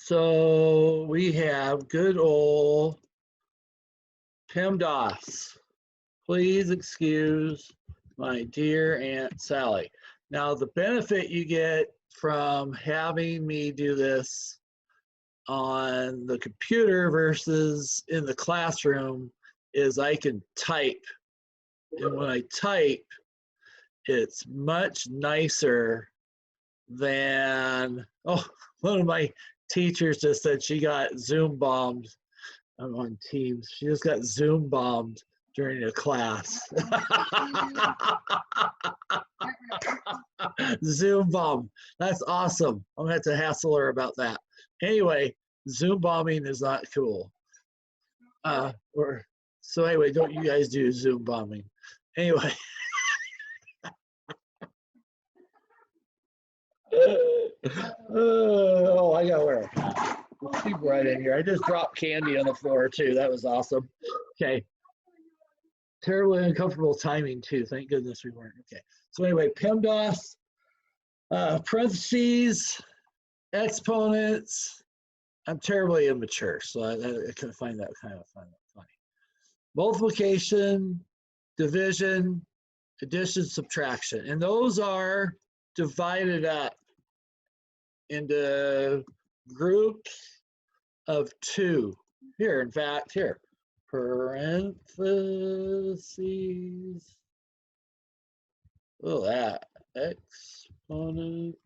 So we have good old PEMDAS. Please excuse my dear Aunt Sally. Now, the benefit you get from having me do this on the computer versus in the classroom is I can type. And when I type, it's much nicer than, oh, one of my teachers just said she got Zoom bombed. I'm on Teams. She just got Zoom bombed during a class. Zoom bomb. That's awesome. I'm going to have to hassle her about that. Anyway, Zoom bombing is not cool. So anyway, don't you guys do Zoom bombing. Anyway. Oh, I got to wear a hat. Let's keep right in here. I just dropped candy on the floor too. That was awesome. Okay. Terribly uncomfortable timing too. Thank goodness we weren't. Okay. So anyway, PEMDAS, parentheses, exponents. I'm terribly immature, so I can find that kind of funny. Multiplication, division, addition, subtraction. And those are divided up into groups of two. Here, in fact, here, parentheses. Oh, that exponents.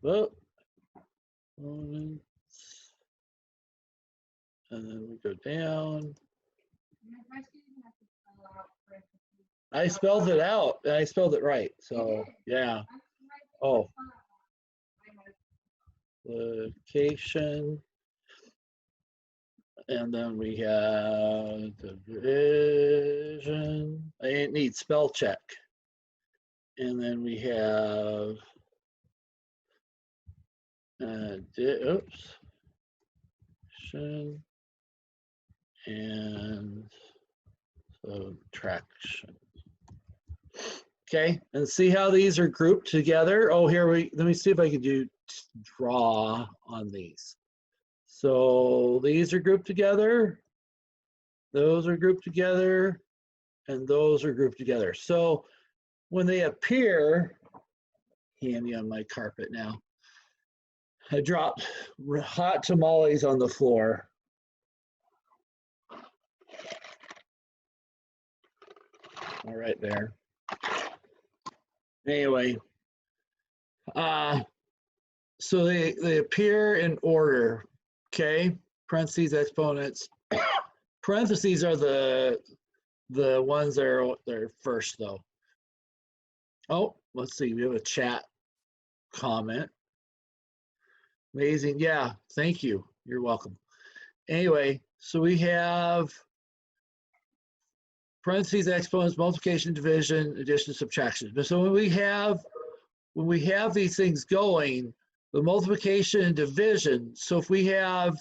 Oh, exponents. And then we go down. I spelled it out, and I spelled it right. So, yeah. Oh. Location. And then we have division. I need spell check. And then we have, oops. And subtraction. Okay, and see how these are grouped together. Oh, let me see if I can draw on these. So these are grouped together, those are grouped together, and those are grouped together. So when they appear, handy on my carpet now, I dropped hot tamales on the floor. All right there. Anyway, so they appear in order, okay? Parentheses, exponents. Parentheses are the ones that are first though. Oh, let's see, we have a chat comment. Amazing, yeah, thank you, you're welcome. Anyway, so we have parentheses, exponents, multiplication, division, addition, subtraction. So when we have these things going, the multiplication and division, so if we have,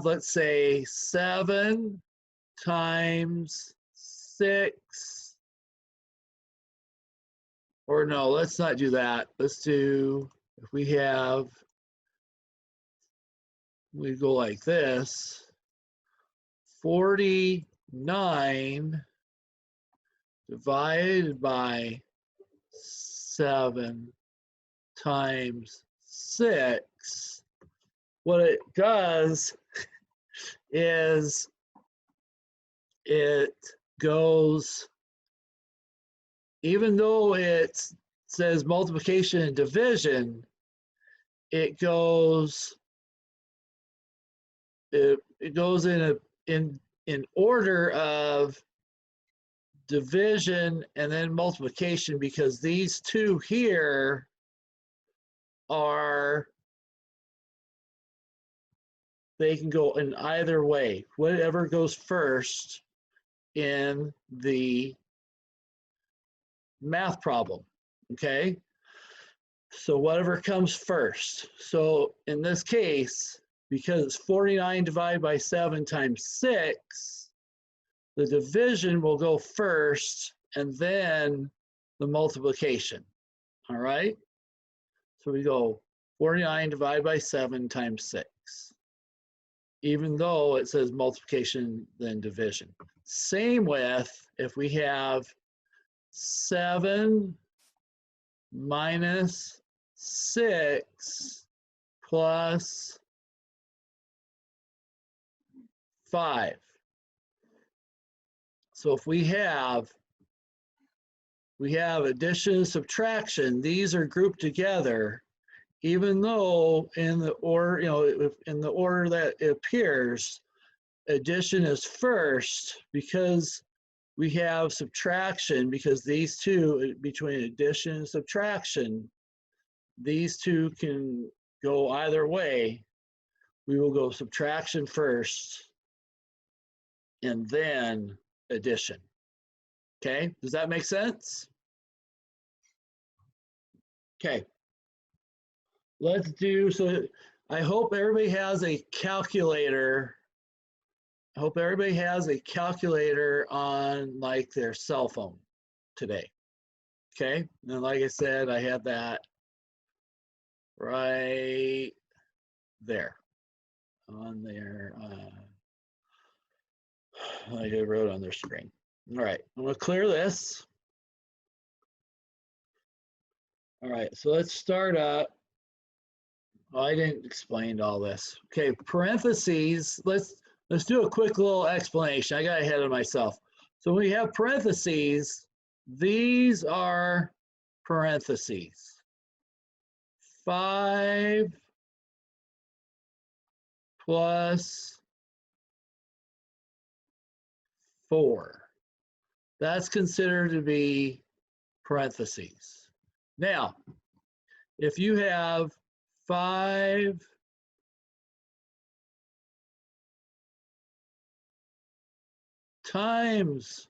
let's say 7 times 6, or no, let's not do that. Let's do, if we go like this, 49 divided by 7 times 6, what it does is it goes, even though it says multiplication and division, it goes in order of division and then multiplication, because these two here they can go in either way, whatever goes first in the math problem, okay? So whatever comes first. So in this case, because it's 49 divided by 7 times 6, the division will go first and then the multiplication, all right? So we go 49 divided by 7 times 6. Even though it says multiplication then division. Same with if we have 7 minus 6 plus 5. So if we have addition and subtraction, these are grouped together, even though in the order, in the order that it appears, addition is first, because we have subtraction, because these two, between addition and subtraction, these two can go either way. We will go subtraction first and then addition. Okay, does that make sense? Okay, let's do, so I hope everybody has a calculator. I hope everybody has a calculator on like their cell phone today. Okay, and like I said, I had that right there on their, like I wrote on their screen. All right, I'm gonna clear this. All right, so let's start up. Oh, I didn't explain all this. Okay, parentheses, let's do a quick little explanation. I got ahead of myself. So we have parentheses. These are parentheses. 5 plus 4. That's considered to be parentheses. Now, if you have 5 times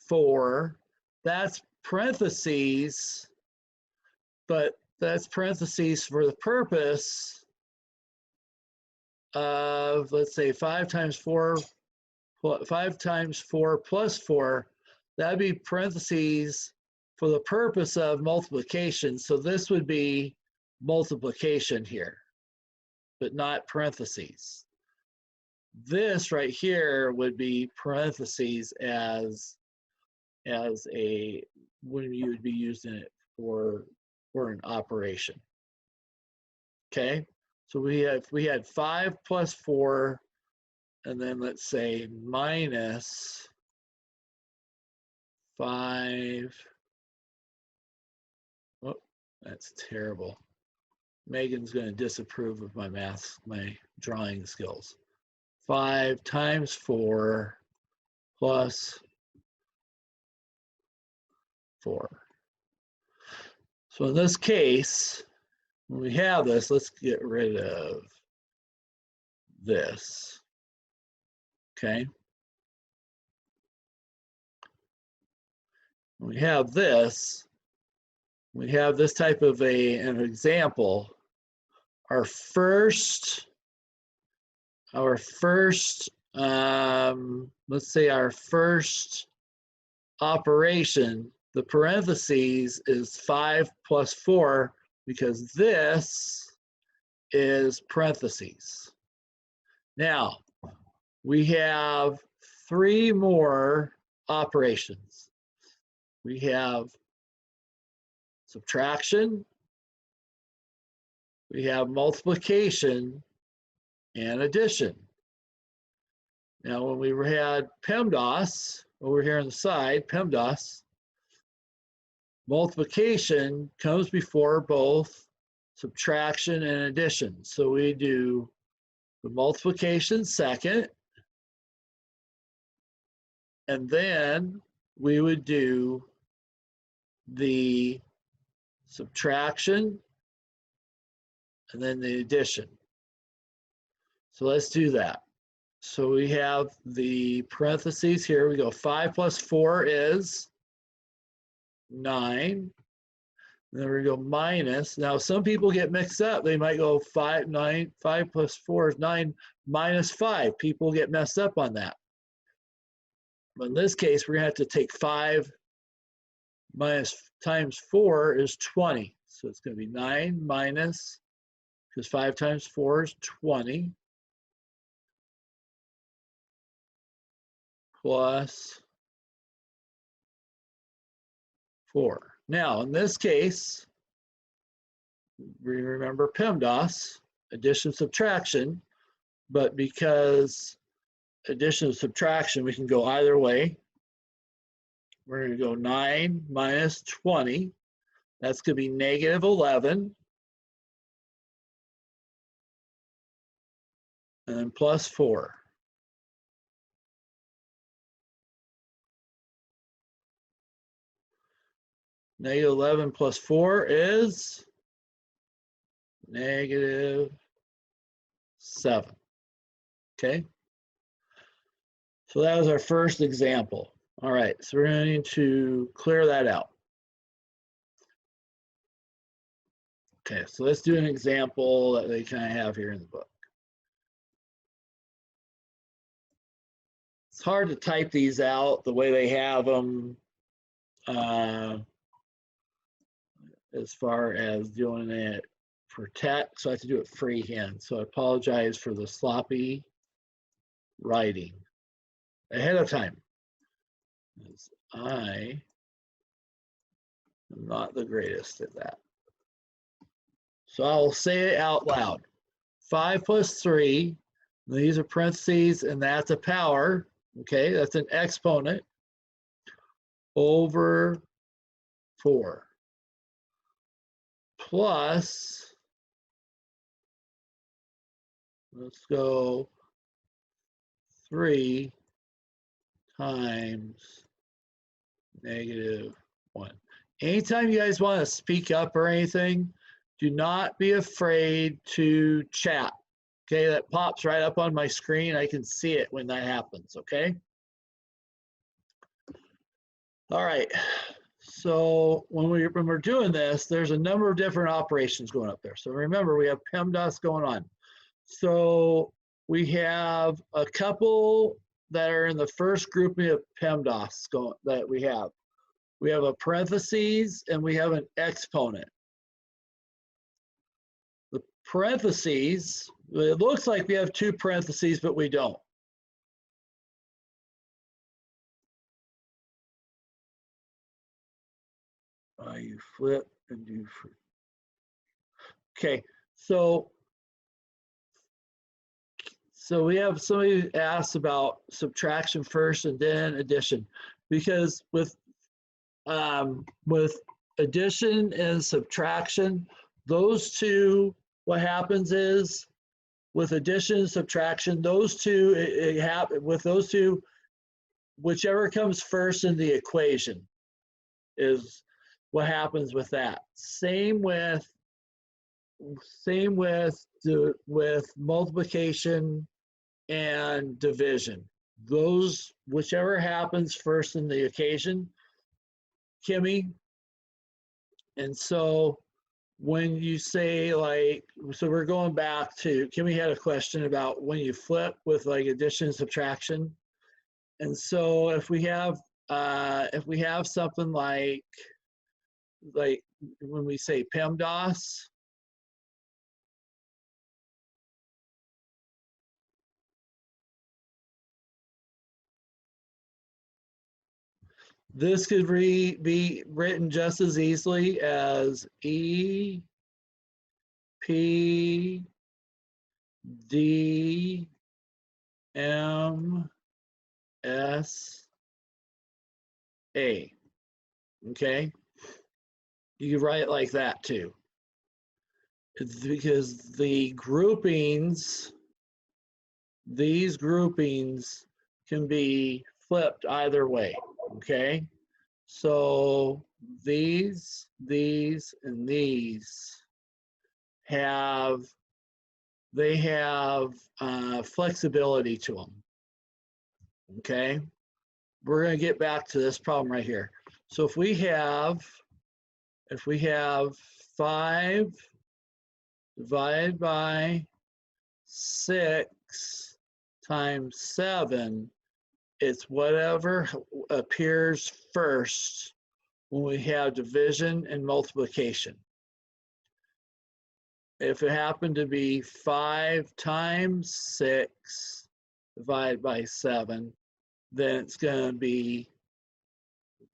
4, that's parentheses, but that's parentheses for the purpose of, let's say, 5 times 4 plus 4, that'd be parentheses for the purpose of multiplication. So this would be multiplication here, but not parentheses. This right here would be parentheses as a, when you would be using it for an operation. Okay, so we had 5 plus 4, and then let's say minus 5. Oh, that's terrible. Megan's going to disapprove of my drawing skills. 5 times 4 plus 4. So in this case, when we have this, let's get rid of this. Okay. When we have this type of an example. Our first, let's say our first operation, the parentheses is 5 plus 4, because this is parentheses. Now, we have 3 more operations. We have subtraction, we have multiplication, and addition. Now, when we had PEMDAS, over here on the side, PEMDAS, multiplication comes before both subtraction and addition. So we do the multiplication second, and then we would do the subtraction and then the addition. So let's do that. So we have the parentheses here. We go 5 plus 4 is 9. And then we go minus. Now some people get mixed up. They might go 5 plus 4 is 9 minus 5. People get messed up on that. But in this case, we're going to have to take 5 minus times 4 is 20. So it's going to be 9 minus, because 5 times 4 is 20, plus 4. Now, in this case, we remember PEMDAS, addition, subtraction, but because addition and subtraction, we can go either way. We're going to go 9 minus 20. That's going to be negative 11. And then plus 4. Negative 11 plus 4 is negative 7. Okay? So that was our first example. All right, so we're going to clear that out. Okay, so let's do an example that they kind of have here in the book. It's hard to type these out the way they have them as far as doing it for text, so I have to do it freehand. So I apologize for the sloppy writing ahead of time. I am not the greatest at that. So I'll say it out loud. 5 plus 3, these are parentheses, and that's a power. Okay, that's an exponent over 4 plus, let's go 3 times negative 1. Anytime you guys want to speak up or anything, do not be afraid to chat. Okay, that pops right up on my screen. I can see it when that happens, okay? All right, so when we're doing this, there's a number of different operations going up there. So remember, we have PEMDAS going on. So we have a couple that are in the first grouping of PEMDAS that we have. We have a parentheses and we have an exponent. The parentheses, it looks like we have 2 parentheses, but we don't. You flip and do. Okay, so we have somebody asked about subtraction first and then addition, because with addition and subtraction, those two, what happens is with addition and subtraction, those two, with those two, whichever comes first in the equation is what happens with that. Same with multiplication and division. Those, whichever happens first in the occasion, Kimmy. And so when you say like, so we're going back to, Kimmy had a question about when you flip with like addition and subtraction. And so if we have something like when we say PEMDAS, this could be written just as easily as E, P, D, M, S, A. Okay? You can write it like that too. It's because the groupings, these groupings can be flipped either way. Okay? So these, and these have flexibility to them. Okay? We're going to get back to this problem right here. So if we have 5 divided by 6 times 7, it's whatever appears first when we have division and multiplication. if it happened to be 5 times 6 divided by 7, then it's going to be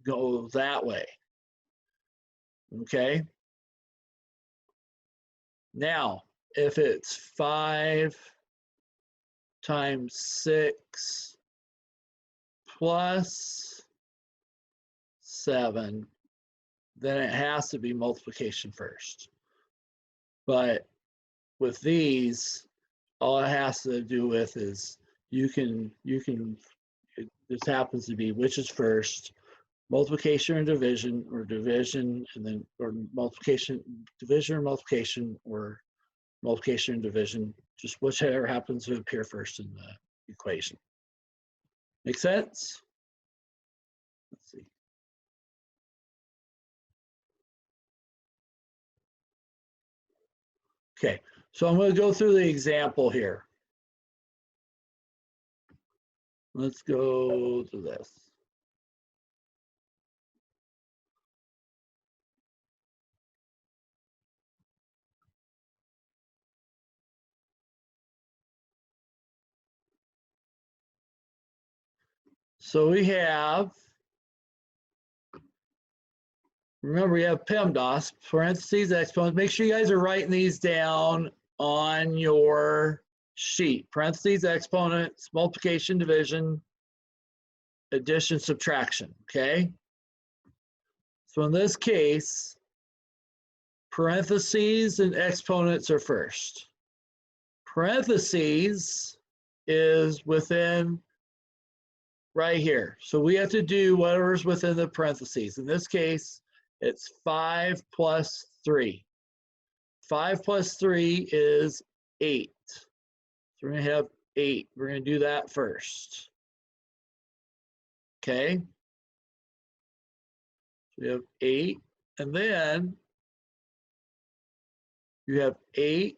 go that way. Okay. Now, if it's 5 times 6 plus 7, then it has to be multiplication first. But with these, all it has to do with is this happens to be which is first, multiplication or division and then, or multiplication, division or multiplication, or multiplication and division, just whichever happens to appear first in the equation. Make sense? Let's see. Okay, so I'm going to go through the example here. Let's go to this. So we have, remember we have PEMDAS, parentheses, exponents. Make sure you guys are writing these down on your sheet. Parentheses, exponents, multiplication, division, addition, subtraction, okay? So in this case, parentheses and exponents are first. Parentheses is within right here. So we have to do whatever's within the parentheses. In this case, it's 5 plus 3. 5 plus 3 is 8. So we're going to have 8. We're going to do that first. Okay. So we have 8. And then you have 8.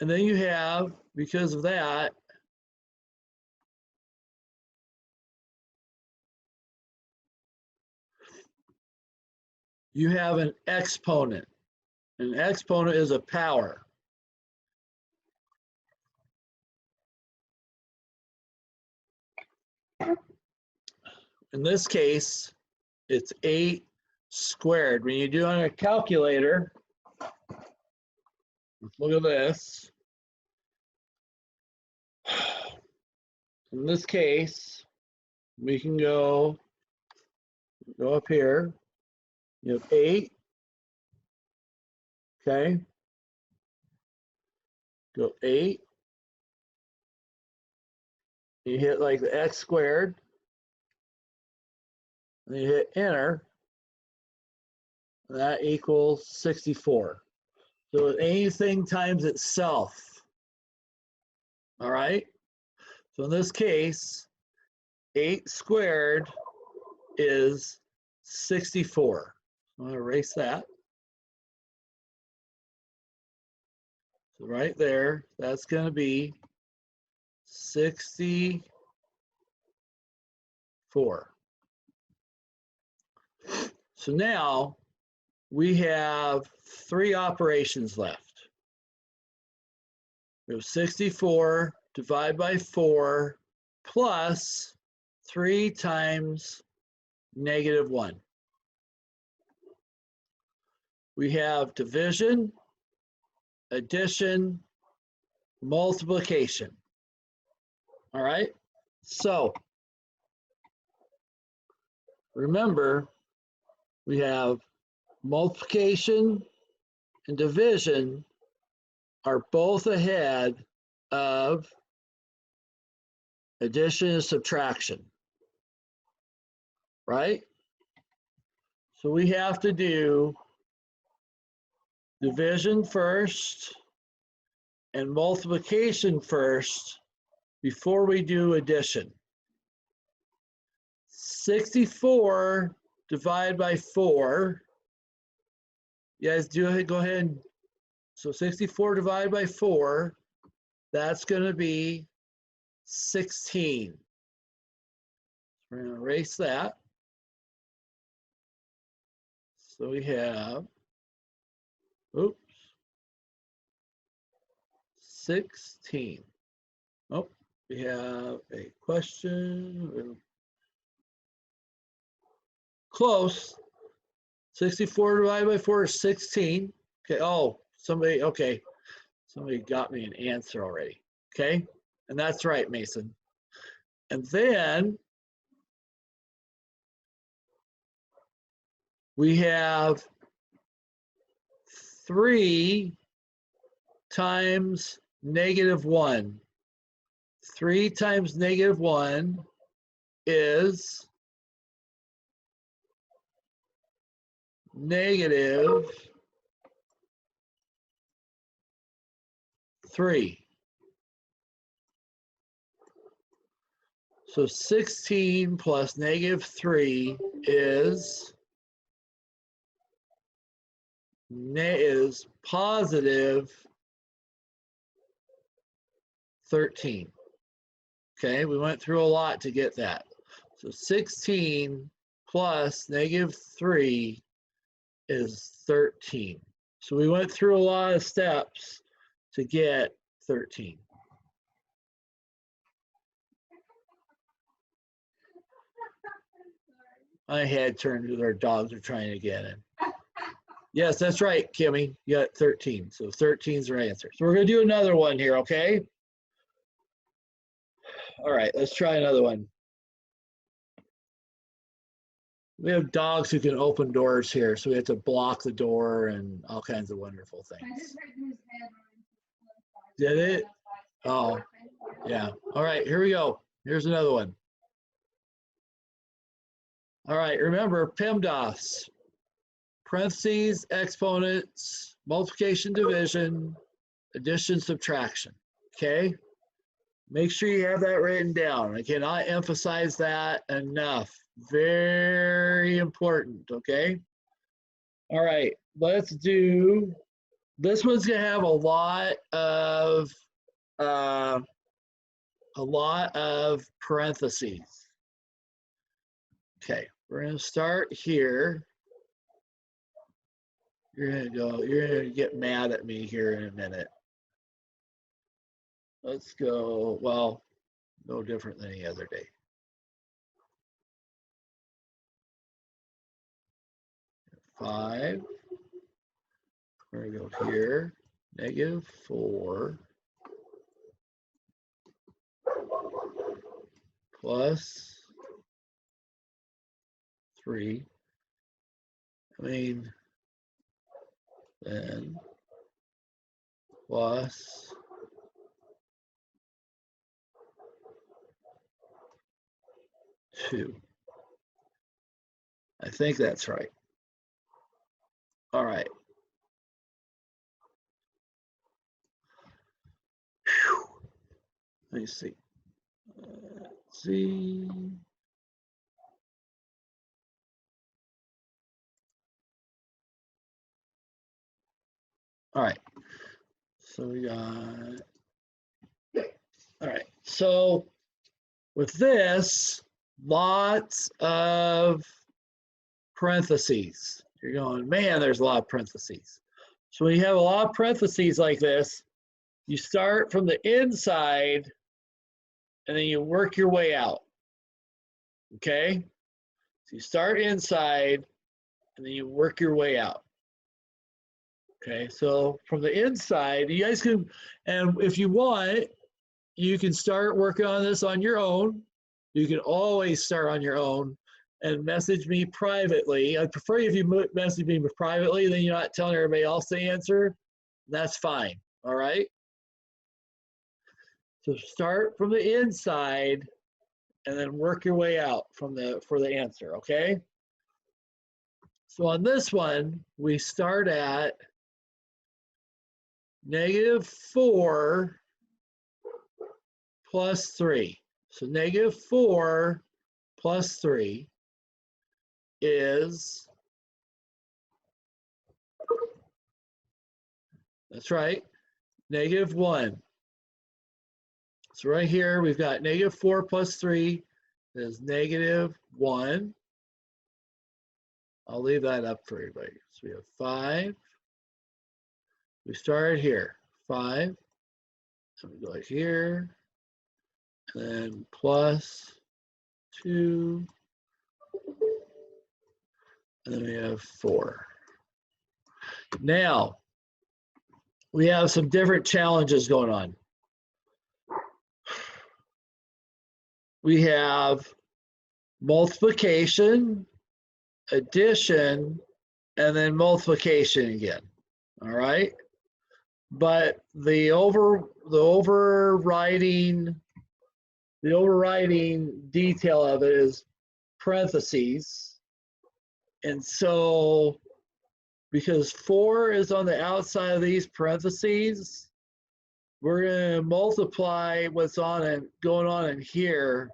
And then you have, because of that, you have an exponent. An exponent is a power. In this case, it's 8 squared. When you do it on a calculator, look at this. In this case, we can go up here. You have 8. Okay. Go 8. You hit like the x squared. And you hit enter. And that equals 64. So anything times itself. All right. So in this case, 8 squared is 64. I'm going to erase that. So right there, that's going to be 64. So now we have 3 operations left. We have 64 divided by 4 plus 3 times -1. We have division, addition, multiplication. All right, so remember, we have multiplication and division are both ahead of addition and subtraction, right? So we have to do division first and multiplication first before we do addition. 64 divided by 4. You guys do it, go ahead. So 64 divided by 4, that's going to be 16. We're going to erase that. So we have Oops. 16. Oh, we have a question. Close. 64 divided by 4 is 16. Okay. Oh, somebody, okay. Somebody got me an answer already. Okay. And that's right, Mason. And then we have 3 times -1. 3 times -1 is -3. So 16 plus -3 is positive 13. Okay, we went through a lot to get that. So 16 plus -3 is 13. So we went through a lot of steps to get 13. My head turned to their dogs are trying to get in. Yes, that's right, Kimmy. You got 13. So 13 is the right answer. So we're going to do another one here, okay? All right, let's try another one. We have dogs who can open doors here, so we have to block the door and all kinds of wonderful things. Did it? Oh, yeah. All right, here we go. Here's another one. All right, remember PEMDAS. Parentheses, exponents, multiplication, division, addition, subtraction. Okay? Make sure you have that written down. I cannot emphasize that enough. Very important, okay? All right, let's do, this one's gonna have a lot of parentheses. Okay, we're gonna start here. You're gonna get mad at me here in a minute. Let's go, well, no different than any other day. 5, we're gonna go here, -4 plus 3. I mean, then plus 2. I think that's right. All right. Whew. Let me see. Let's see. All right. So we got, all right. So with this, lots of parentheses. You're going, man, there's a lot of parentheses. So when you have a lot of parentheses like this, you start from the inside and then you work your way out. Okay? So you start inside and then you work your way out. Okay, so from the inside, you guys can, and if you want, you can start working on this on your own. You can always start on your own and message me privately. I prefer if you message me privately, then you're not telling everybody else the answer. That's fine, all right? So start from the inside and then work your way out for the answer, okay? So on this one, we start at -4 plus 3. So -4 plus 3 is, that's right, -1. So right here, we've got -4 plus 3 is -1. I'll leave that up for everybody. So we have 5 We started here, 5, and we go here, and then plus 2, and then we have 4. Now, we have some different challenges going on. We have multiplication, addition, and then multiplication again. All right. But the overriding detail of it is parentheses. And so because 4 is on the outside of these parentheses, we're going to multiply what's on and going on in here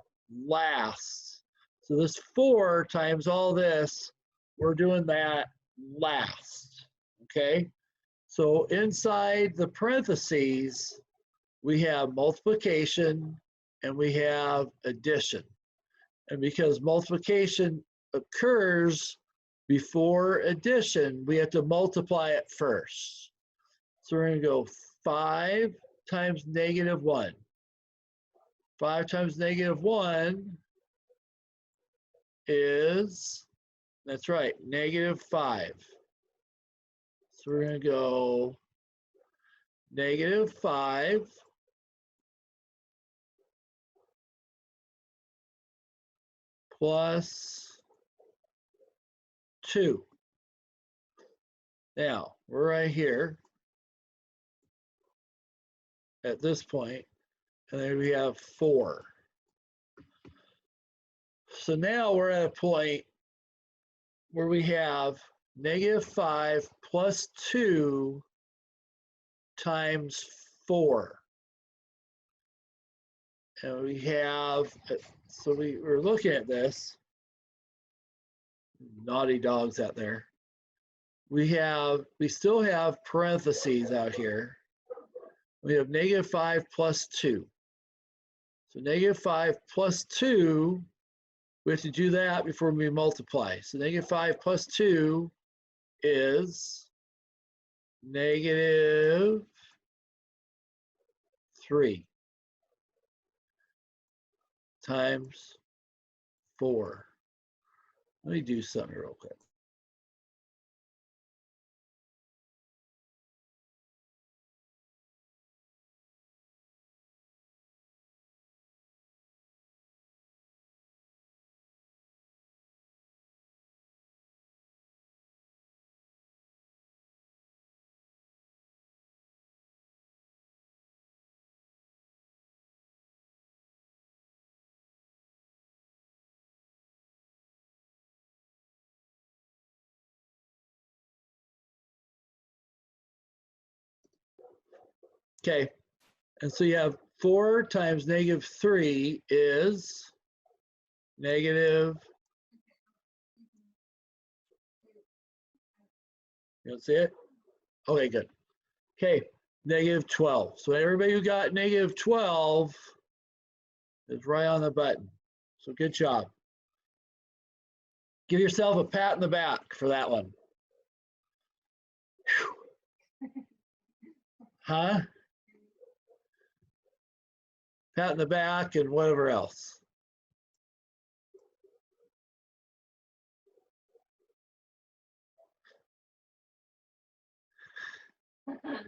last. So this 4 times all this, we're doing that last, okay? So inside the parentheses, we have multiplication and we have addition. And because multiplication occurs before addition, we have to multiply it first. So we're going to go 5 times negative 1. 5 times negative 1 is, that's right, negative 5. So we're going to go negative 5 plus 2. Now, we're right here at this point, and then we have 4. So now we're at a point where we have negative 5 plus 2 times 4. And we have, so we're looking at this, naughty dogs out there. We still have parentheses out here. We have negative 5 plus 2. So negative 5 plus 2, we have to do that before we multiply. So negative 5 plus 2 is negative 3 times 4. Let me do something real quick. Okay, and so you have 4 times negative 3 is negative, you don't see it? Okay, good. Okay, negative 12. So everybody who got negative 12 is right on the button. So good job. Give yourself a pat in the back for that one. Whew. Huh? Pat in the back and whatever else.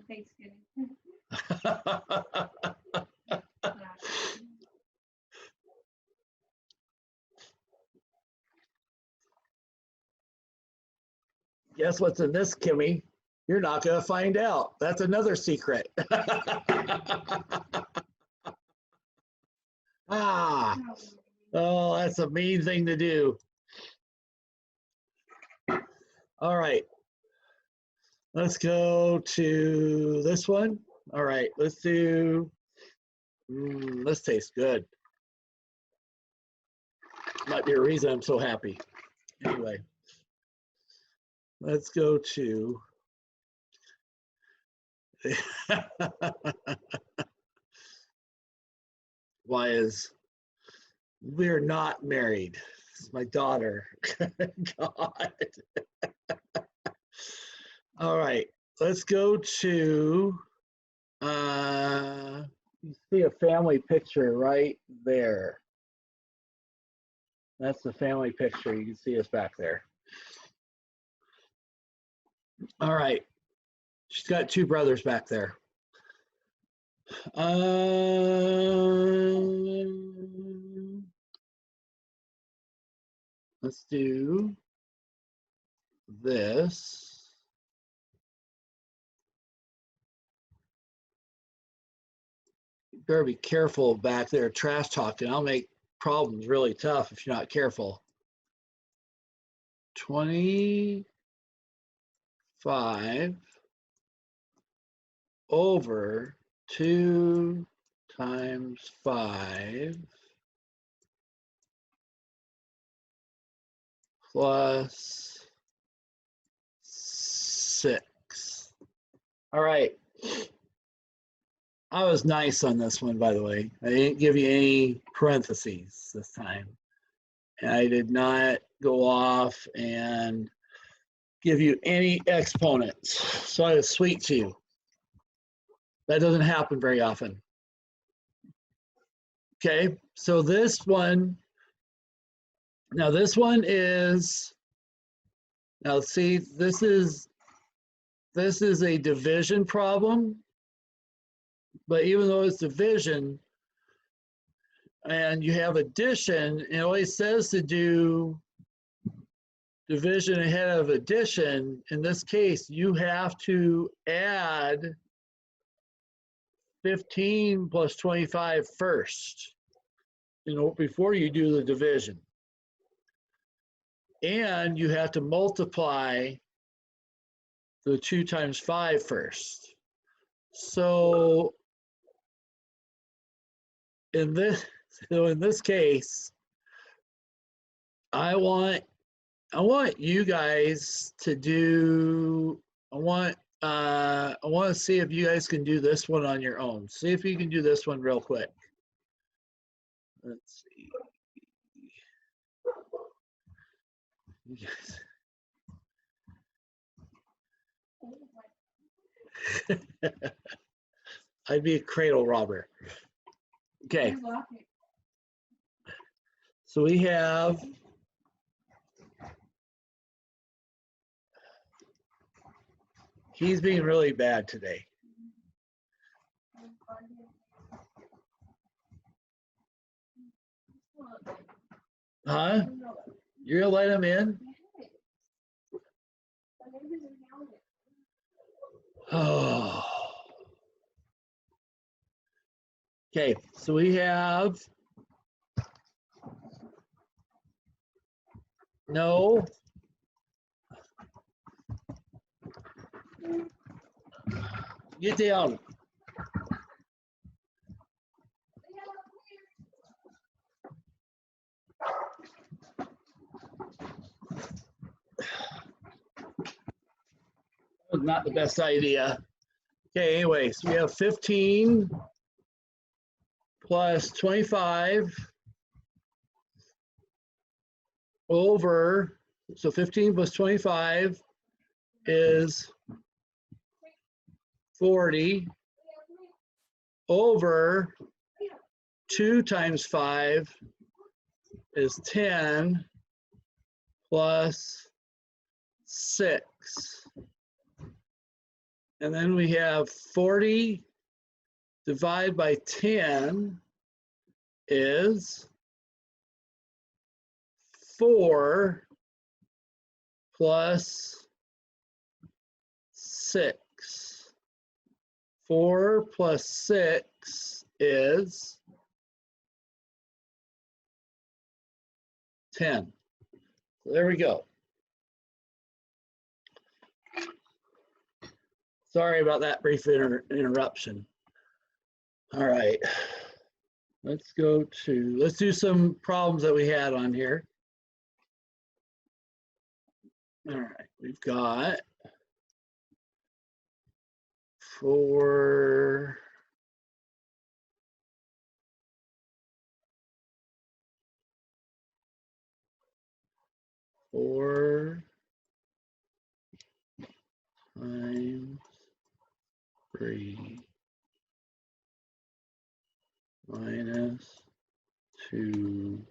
Thanksgiving. Guess what's in this, Kimmy? You're not going to find out. That's another secret. Ah, oh, that's a mean thing to do. All right. Let's go to this one. All right, let's do, this tastes good. Might be a reason I'm so happy. Anyway, let's go to, why is, we're not married. It's my daughter. God. All right, let's go to, you see a family picture right there. That's the family picture. You can see us back there. All right. She's got two brothers back there. Let's do this. You better be careful back there trash talking. I'll make problems really tough if you're not careful. 25 over 2 times 5 plus 6. All right. I was nice on this one, by the way. I didn't give you any parentheses this time. And I did not go off and give you any exponents. So I was sweet to you. That doesn't happen very often. Okay, so this one, now this one is, now see, this is a division problem, but even though it's division and you have addition, it always says to do division ahead of addition. In this case, you have to add 15 plus 25 first, before you do the division. And you have to multiply the 2 times 5 first. So in this case, I want you guys to do, I want to see if you guys can do this one on your own. See if you can do this one real quick. Let's see. I'd be a cradle robber. Okay. So we have he's being really bad today. Huh? You're gonna let him in? Oh. Okay, so we have no. Get down. Not the best idea. Okay, anyway, so we have 15 plus 25 over, so 15 plus 25 is 40 over 2 times 5 is 10 plus 6. And then we have 40 divided by 10 is 4 plus 6. 4 plus 6 is 10. So there we go. Sorry about that brief interruption. All right, let's do some problems that we had on here. All right, we've got 4 times 3 minus 2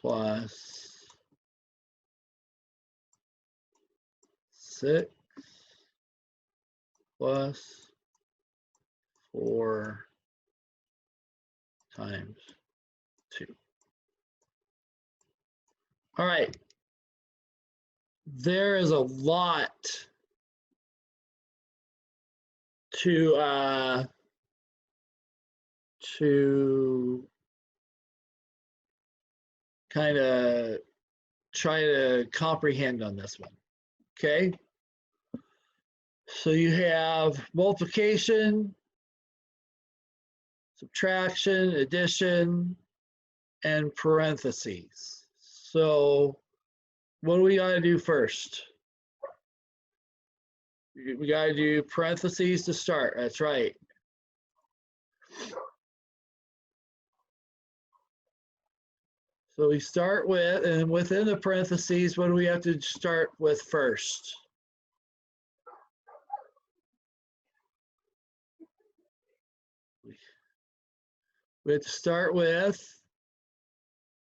plus 6 plus 4 times 2. All right. There is a lot to kind of try to comprehend on this one. Okay. So you have multiplication, subtraction, addition, and parentheses. So what do we got to do first? We got to do parentheses to start. That's right. So we start with, and within the parentheses, what do we have to start with first? We have to start with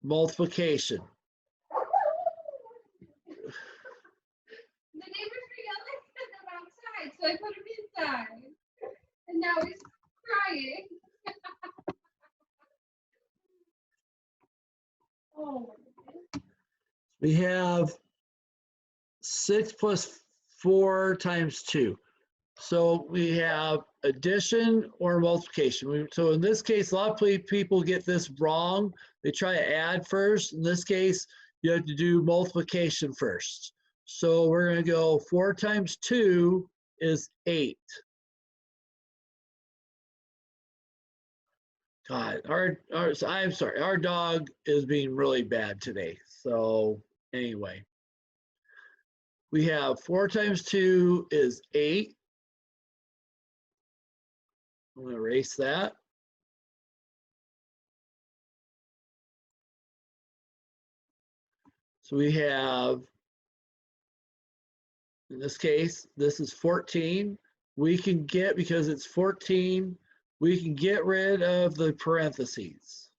multiplication. The neighbors were yelling at them outside, so I put him inside. And now he's crying. Oh. We have 6 plus 4 times 2. So we have addition or multiplication. So in this case, a lot of people get this wrong. They try to add first. In this case, you have to do multiplication first. So we're going to go 4 times 2 is 8. God, I'm sorry, our dog is being really bad today. So anyway, we have 4 times 2 is 8. I'm going to erase that. So we have, in this case, this is 14. We can get, because it's 14, we can get rid of the parentheses.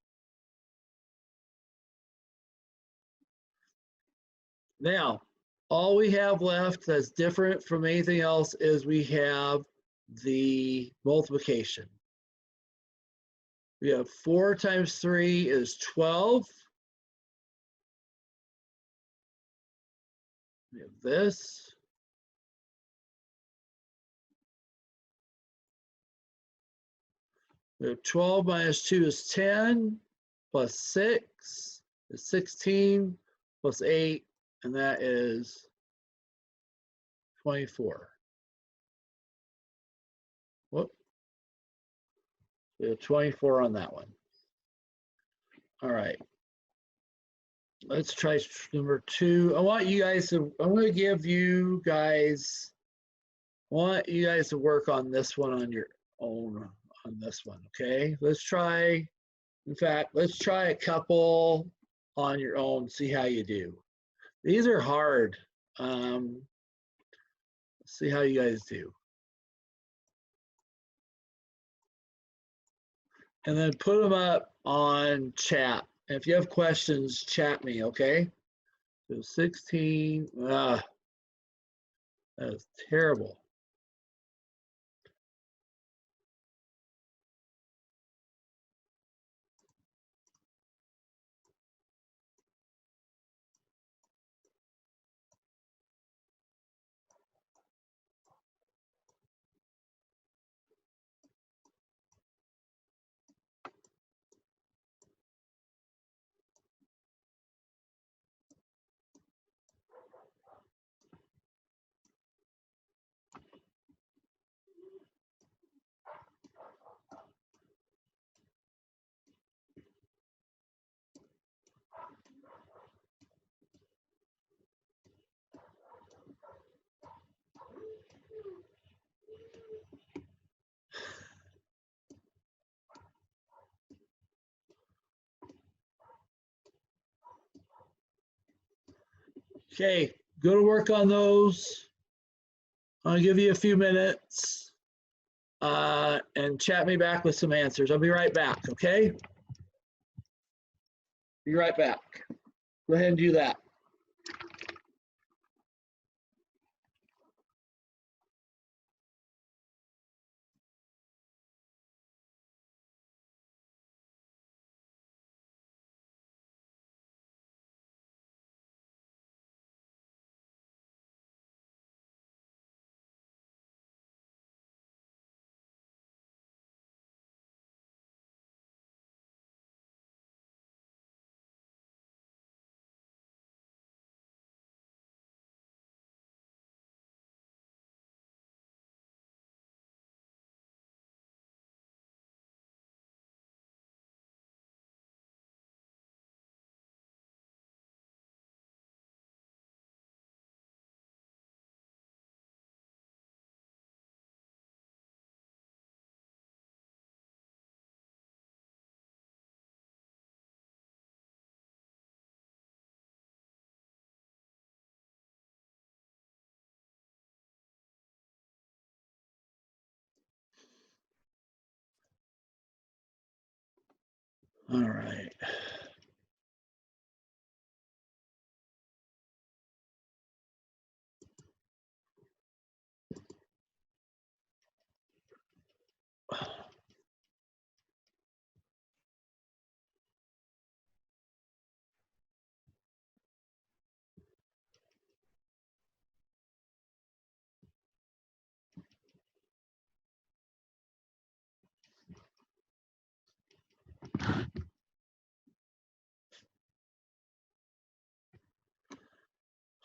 Now, all we have left that's different from anything else is we have the multiplication. We have 4 times 3 is 12. We have this. We have 12 minus 2 is 10, plus 6 is 16, plus 8, and that is 24. Whoop. We have 24 on that one. All right. Let's try number 2. I want you guys to, I'm going to give you guys, I want you guys to work on this one on your own, on this one, okay? Let's try, in fact, let's try a couple on your own, see how you do. These are hard. Let's see how you guys do. And then put them up on chat. And if you have questions, chat me, okay? So 16, that is terrible. Okay, go to work on those. I'll give you a few minutes and chat me back with some answers. I'll be right back, okay? Be right back. Go ahead and do that. All right.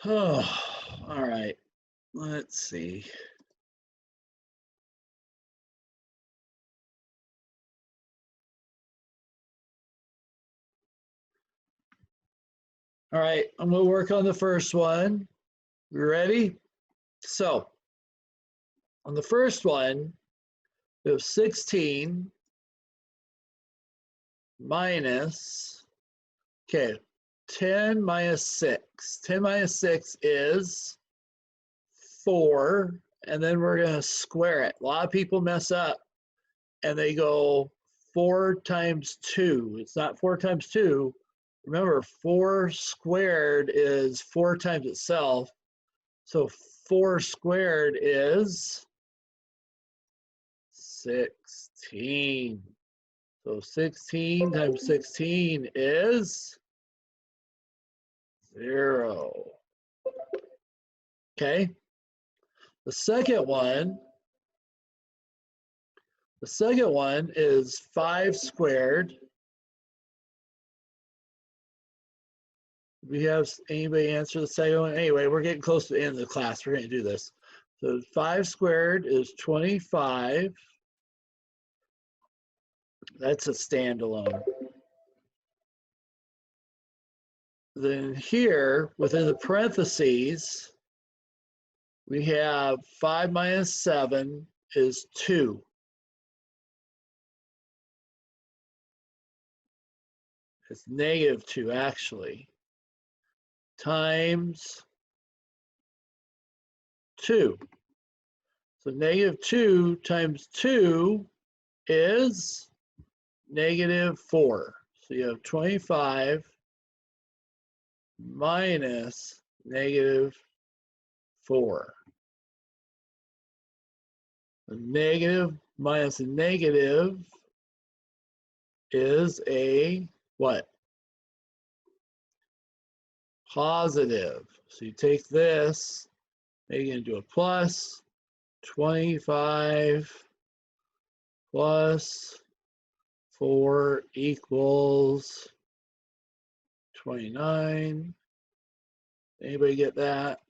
Oh, all right. Let's see. All right, I'm gonna work on the first one. You ready? So on the first one, we have 16 minus, okay, 10 minus 6. 10 minus 6 is 4, and then we're gonna square it. A lot of people mess up and they go 4 times 2. It's not 4 times 2. Remember, 4 squared is 4 times itself. So 4 squared is 16. So 16 times 16 is 0. Okay. The second one is 5 squared. We have anybody answer the second one? Anyway, we're getting close to the end of the class. We're going to do this. So 5 squared is 25. That's a standalone. Then here, within the parentheses, we have 5 minus 7 is 2. It's negative 2, actually, times 2. So negative 2 times 2 is negative 4. So you have 25 minus negative 4. A negative minus a negative is a what? Positive. So you take this, make it into a plus. 25 plus 4 equals 29. Anybody get that?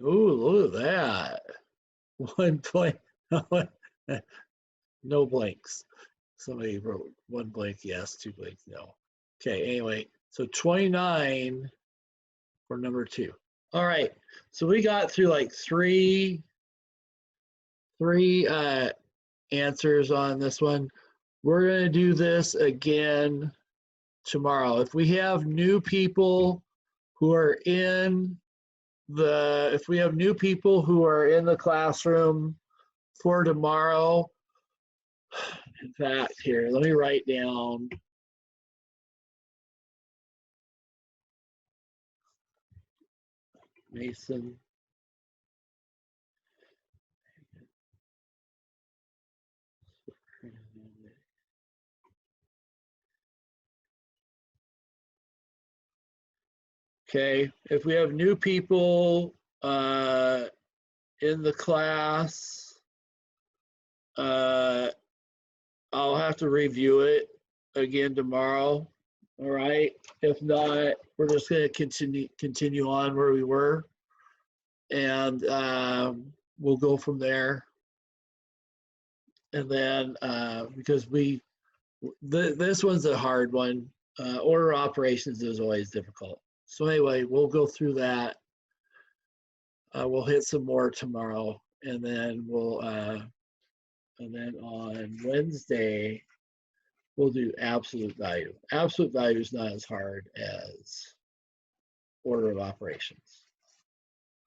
Ooh, look at that. 1 blank. No blanks. Somebody wrote 1 blank, yes, 2 blanks, no. Okay, anyway, so 29 for number 2. All right, so we got through like three answers on this one. We're going to do this again tomorrow. If we have new people who are in if we have new people who are in the classroom for tomorrow, in fact, here, let me write down. Mason. Okay, if we have new people in the class, I'll have to review it again tomorrow. All right. If not, we're just going to continue on where we were, and we'll go from there. And then because this one's a hard one. Order operations is always difficult. So anyway, we'll go through that. We'll hit some more tomorrow, and then and then on Wednesday, we'll do absolute value. Absolute value is not as hard as order of operations.